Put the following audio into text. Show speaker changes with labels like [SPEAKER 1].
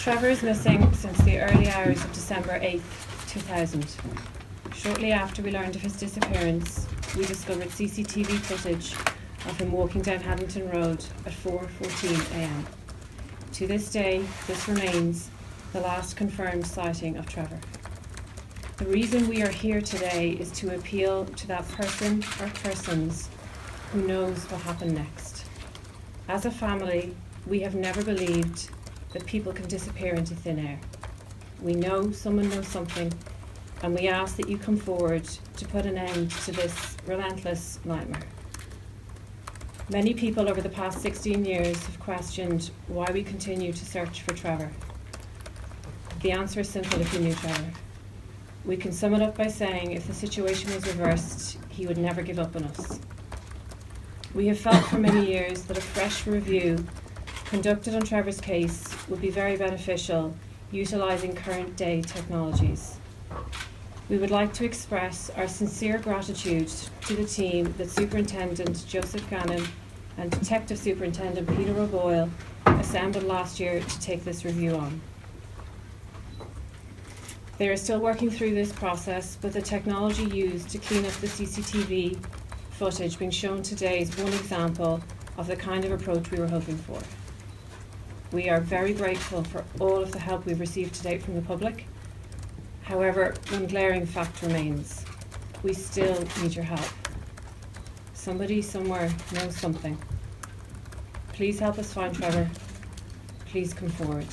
[SPEAKER 1] Trevor is missing since the early hours of December 8th, 2000. Shortly after we learned of his disappearance, we discovered CCTV footage of him walking down Haddington Road at 4:14 a.m. To this day, this remains the last confirmed sighting of Trevor. The reason we are here today is to appeal to that person or persons who knows what happened next. As a family, we have never believed that people can disappear into thin air. We know someone knows something, and we ask that you come forward to put an end to this relentless nightmare. Many people over the past 16 years have questioned why we continue to search for Trevor. The answer is simple if you knew Trevor. We can sum it up by saying if the situation was reversed, he would never give up on us. We have felt for many years that a fresh review conducted on Trevor's case would be very beneficial, utilising current day technologies. We would like to express our sincere gratitude to the team that Superintendent Joseph Gannon and Detective Superintendent Peter O'Boyle assembled last year to take this review on. They are still working through this process, but the technology used to clean up the CCTV footage being shown today is one example of the kind of approach we were hoping for. We are very grateful for all of the help we've received to date from the public. However, one glaring fact remains. We still need your help. Somebody somewhere knows something. Please help us find Trevor. Please come forward.